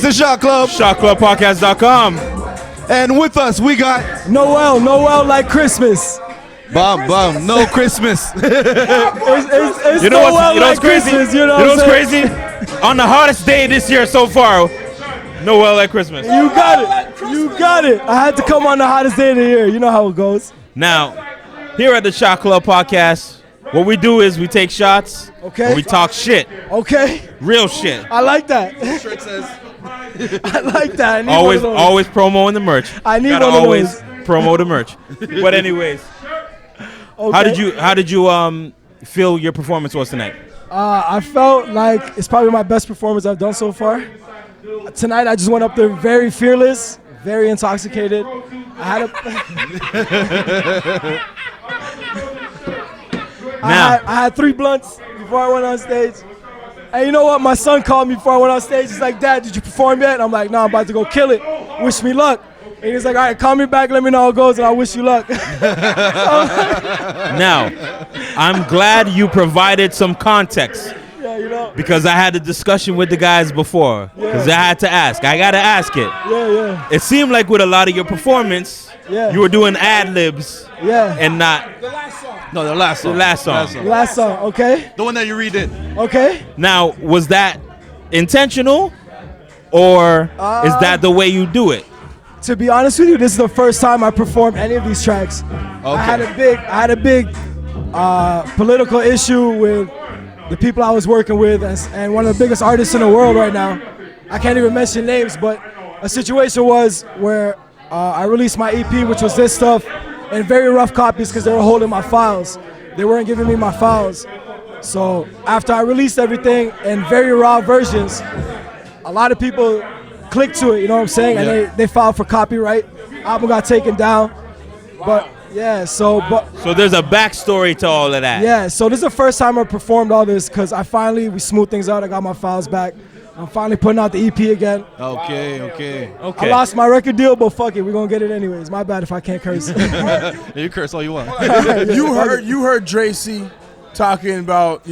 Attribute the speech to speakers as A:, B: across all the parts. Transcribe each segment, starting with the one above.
A: to Shot Club.
B: ShotClubPodcast.com.
A: And with us, we got
C: Noel like Christmas.
A: Bum, no Christmas.
C: It's
B: You know what's,
C: Noel
B: you know
C: like
B: what's crazy?
C: Christmas,
B: You know what's crazy? On the hottest day this year so far, Noel like Christmas.
C: You got it. I had to come on the hottest day of the year. You know how it goes.
B: Now, here at the Shot Club Podcast, what we do is we take shots.
C: Okay.
B: And we talk shit.
C: Okay.
B: Real shit.
C: I like that.
A: Shirt says.
C: I like that. I need
B: Always
C: one of those.
B: always promoing the merch.
C: I need
B: Gotta
C: one of
B: always
C: those.
B: promote the merch. But anyways,
C: Okay.
B: how did you feel your performance was tonight?
C: I felt like it's probably my best performance I've done so far. Tonight I just went up there very fearless, very intoxicated. I had 3 blunts before I went on stage. And you know what? My son called me before I went on stage. He's like, "Dad, did you perform yet?" And I'm like, "No, I'm about to go kill it. Wish me luck." And he's like, "All right, call me back. Let me know how it goes, and I'll wish you luck."
B: Now, I'm glad you provided some context.
C: Yeah, you know.
B: Because I had a discussion with the guys before. Because I had to ask. I got to ask it.
C: Yeah.
B: It seemed like with a lot of your performance, you were doing ad-libs and not
A: No, the last song.
B: last song.
C: Last song, okay?
A: The one that you redid.
C: Okay.
B: Now, was that intentional or is that the way you do it?
C: To be honest with you, this is the first time I performed any of these tracks. I had a big political issue with the people I was working with, and one of the biggest artists in the world right now. I can't even mention names, but a situation was where I released my EP, which was this stuff, in very rough copies because they were holding my files. They weren't giving me my files. So after I released everything in very raw versions, a lot of people clicked to it, you know what I'm saying?
A: Yeah.
C: And they filed for copyright. Album got taken down. But yeah, so
B: there's a backstory to all of that.
C: yeah, so this is the first time I performed all this because we smoothed things out. I got my files back. I'm finally putting out the EP again.
A: Okay.
C: I lost my record deal, but fuck it, we're gonna get it anyways. My bad if I can't curse.
A: You curse all you want.
D: You heard Dracy talking about,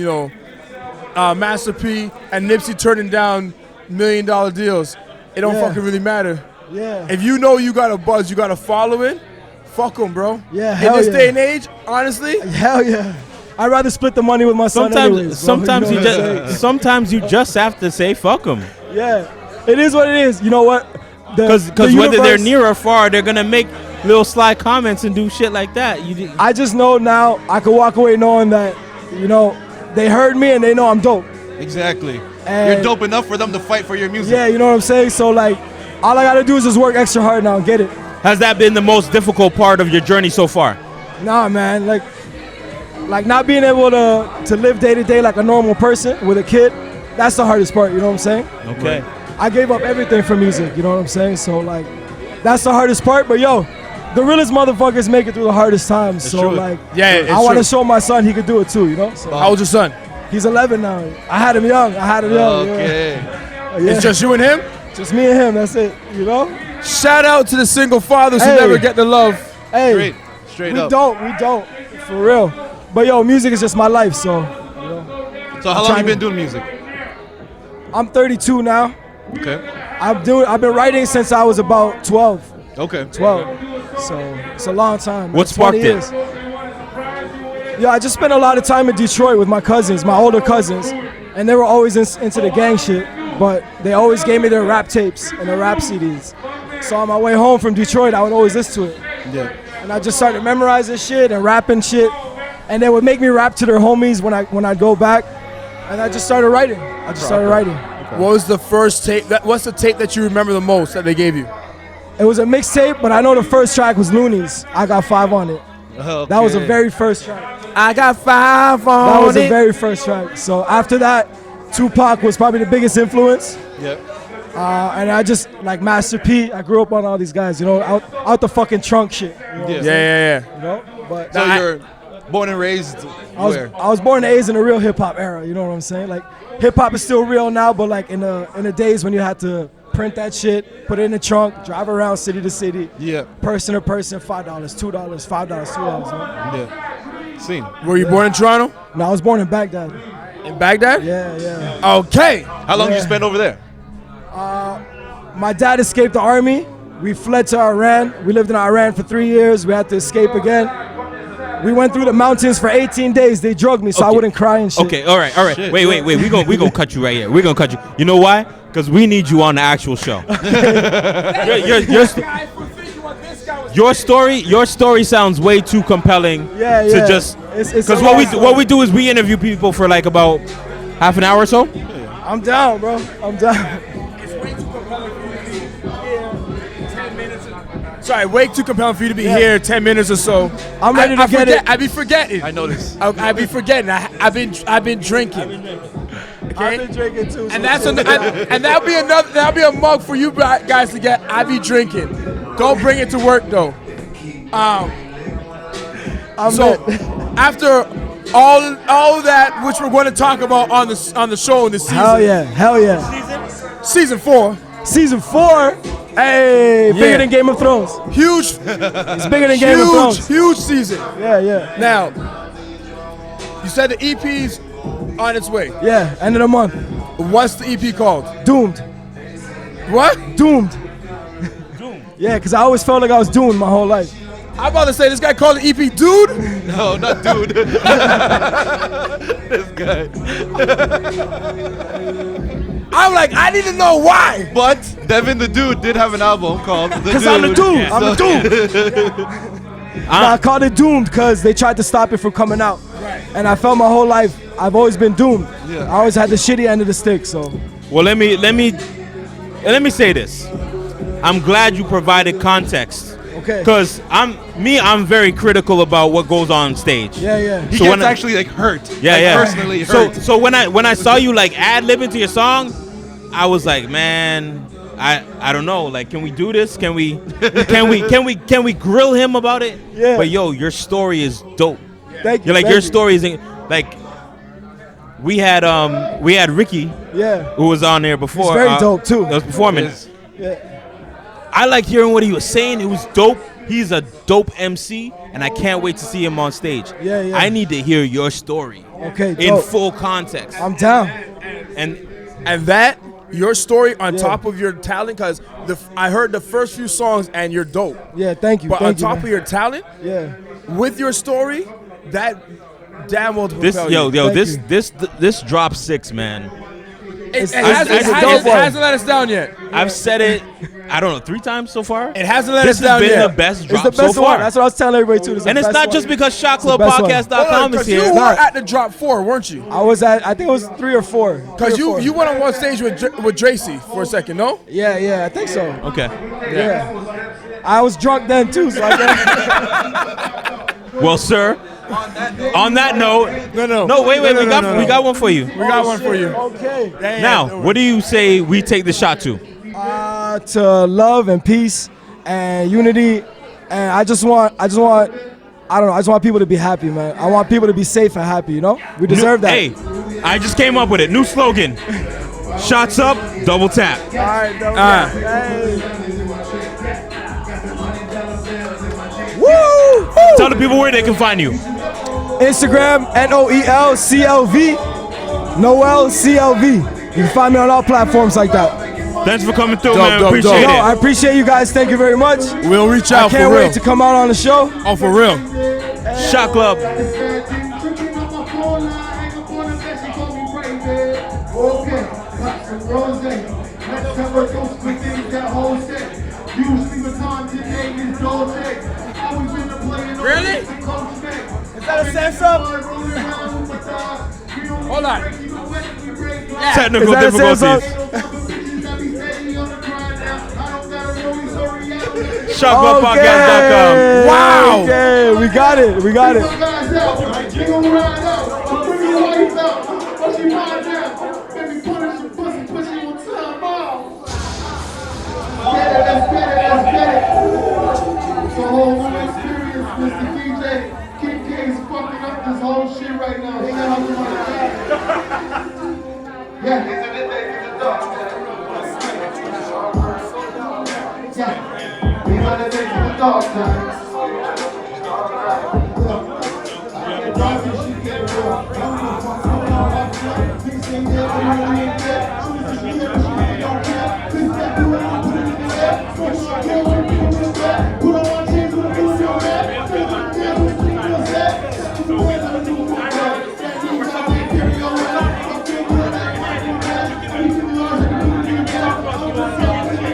D: Master P and Nipsey turning down $1 million deals. It don't fucking really matter.
C: Yeah.
D: If you know you got a buzz, you got a following, fuck them, bro.
C: Yeah,
D: In
C: hell
D: this
C: yeah.
D: day and age, honestly,
C: Hell yeah. I'd rather split the money with my son anyways, bro.
B: Sometimes
C: You
B: you
C: know what I'm saying?
B: sometimes you just have to say fuck them.
C: Yeah. It is what it is. You know what?
B: Because
C: The
B: whether they're
C: universe-
B: near or far, they're gonna make little sly comments and do shit like that.
C: I just know now I can walk away knowing that, they heard me and they know I'm dope.
A: Exactly.
C: And-
A: You're dope enough for them to fight for your music.
C: Yeah, you know what I'm saying? So like, all I gotta do is just work extra hard now and get it.
B: Has that been the most difficult part of your journey so far?
C: Nah, man, like not being able to live day to day like a normal person with a kid, that's the hardest part, you know what I'm saying?
B: Okay.
C: I gave up everything for music, you know what I'm saying? So like, that's the hardest part, but yo, the realest motherfuckers make it through the hardest times. So
A: true.
C: like,
D: Yeah, it's
C: I want
D: true.
C: to show my son he could do it too, you know? So,
D: how old's your son?
C: he's 11 now. I had him young.
A: Okay.
C: Yeah.
D: It's just you and him?
C: Just me and him, that's it, you know?
D: Shout out to the single fathers who
C: Hey.
D: never get the love.
C: Hey,
A: Straight
C: we
A: up.
C: don't, for real. But yo, music is just my life, so
A: So how long you been doing music?
C: I'm 32 now.
A: Okay.
C: I've been writing since I was about 12.
A: Okay.
C: 12. So it's a long time.
B: What
C: 20
B: sparked it?
C: years. Yeah, I just spent a lot of time in Detroit with my cousins, my older cousins, and they were always into the gang shit, but they always gave me their rap tapes and their rap CDs. So on my way home from Detroit, I would always listen to it.
A: Yeah.
C: And I just started memorizing shit and rapping shit, and they would make me rap to their homies when I'd go back, and I just started writing.
D: What was the first tape? What's the tape that you remember the most that they gave you?
C: It was a mixtape, but I know the first track was Looney's. I Got 5 on it.
A: Okay.
C: That was the very first track.
D: I got 5 on
C: That was the very first track. So after that, Tupac was probably the biggest influence.
A: Yep.
C: And I just, like Master P, I grew up on all these guys, out the fucking trunk shit. You know,
A: Yeah.
D: Yeah.
C: you know? But
A: So you're born and raised where?
C: I was born and raised in the real hip hop era, you know what I'm saying? Like, hip hop is still real now, but like in the days when you had to print that shit, put it in the trunk, drive around city to city,
A: Yeah.
C: person to person, $5, $2, $5, $2.
A: Yeah. Seen.
D: Were you born in Toronto?
C: No, I was born in Baghdad.
D: In Baghdad?
C: Yeah.
D: Okay.
A: How long did you
C: Yeah.
A: spend over there?
C: My dad escaped the army. We fled to Iran. We lived in Iran for 3 years. We had to escape again. We went through the mountains for 18 days. They drugged me so I wouldn't cry and shit.
B: Okay, all right.
A: Shit.
B: Wait. We gonna cut you right here. We're gonna cut you. You know why? Because we need you on the actual show. Your story sounds way too compelling.
C: Yeah.
B: To just because what we do is we interview people for like about half an hour or so.
C: I'm down, bro. I'm down.
D: It's way too compelling for you to be here 10 minutes. Sorry, way too compelling for you to be here 10 minutes or so.
C: I'm ready to get it.
D: I be forgetting.
A: I know this.
D: I be forgetting. I've been drinking. Okay?
C: I've been drinking too.
D: And that'll be a mug for you guys to get. I be drinking. Don't bring it to work though. After all that, which we're going to talk about on the show in this season.
C: Hell yeah.
D: Season 4.
C: Season 4. Hey, bigger than Game of Thrones.
D: Huge.
C: It's bigger than Game of Thrones.
D: Huge season.
C: Yeah.
D: Now, you said the EP's on its way.
C: Yeah, end of the month.
D: What's the EP called?
C: Doomed.
D: What?
C: Doomed. Yeah, because I always felt like I was doomed my whole life.
D: I'm about to say this guy called the EP Dude.
A: No, not dude. This guy.
D: I'm like, I need to know why.
A: But Devin the Dude did have an album called The Dude.
C: Because I'm the dude.
A: Yeah.
C: I'm the dude. I called it Doomed because they tried to stop it from coming out.
D: Right.
C: And I felt my whole life I've always been doomed.
A: Yeah.
C: I always had the shitty end of the stick, so.
B: Well, let me say this. I'm glad you provided context.
C: Okay.
B: Because I'm very critical about what goes on stage.
C: Yeah.
A: He
B: So
A: gets
B: when I-
A: actually like hurt.
B: Yeah,
A: like,
B: yeah.
A: Personally hurt.
B: So when I saw you like ad-lib into your song, I was like, man, I don't know. Like, can we do this? Can we grill him about it?
C: Yeah.
B: But yo, your story is dope.
C: Thank you.
B: You're like
C: thank
B: your
C: you.
B: story is like we had Ricky
C: Yeah.
B: who was on there before.
C: He's very dope, too.
B: That was performing.
A: Yes.
C: Yeah.
B: I like hearing what he was saying. It was dope. He's a dope MC, and I can't wait to see him on stage.
C: Yeah.
B: I need to hear your story
C: Okay,
B: in
C: dope.
B: full context.
C: I'm down.
B: And
D: that your story on top of your talent, because I heard the first few songs and you're dope.
C: Yeah, thank you.
D: But
C: thank
D: on top
C: you,
D: of your talent,
C: yeah.
D: with your story, that damn well
B: this,
D: propel
B: yo,
D: you.
B: this drop 6, man.
D: It
C: a
D: hasn't let us down yet.
B: I've said it, I don't know, 3 times so far.
D: It hasn't let
B: This
D: us down
B: has been
D: yet.
B: the best
C: It's
B: drop
C: the best
B: so
C: one.
B: far.
C: That's what I was telling everybody too.
B: And it's not just because ShotClubPodcast.com is
D: Because you
B: here.
D: were at the drop 4, weren't you?
C: I was at, I think it was 3 or 4.
D: Because you went on one stage with Dracy for a second, no?
C: Yeah, I think so.
B: Okay.
C: Yeah. I was drunk then too, so I guess.
B: Well, sir, on that note,
D: No,
B: wait, we got one for you.
D: We got one for you.
C: Okay.
B: Now, what do you say we take the shot to?
C: To love and peace and unity, and I just want people to be happy, man. I want people to be safe and happy, you know? We deserve that.
B: Hey, I just came up with it. New slogan. Shots up, double tap.
C: All right, hey. Woo!
B: Tell the people where they can find you.
C: Instagram, NOELCLV, Noel CLV. You can find me on all platforms like that.
B: Thanks for coming through,
D: Dope,
B: man.
D: dope,
B: Appreciate
D: dope.
C: Yo,
B: it.
C: I appreciate you guys. Thank you very much.
D: We'll reach
C: I
D: out for
C: can't
D: real.
C: wait to come out on the show.
D: Oh, for real.
B: Shot Club.
D: Really?
C: Is that a sense up?
D: Hold on.
B: Technical
C: Is that a sense up?
B: difficulties. ShotClubPodcast.com.
D: Wow.
C: Okay, we got it.
E: Yeah.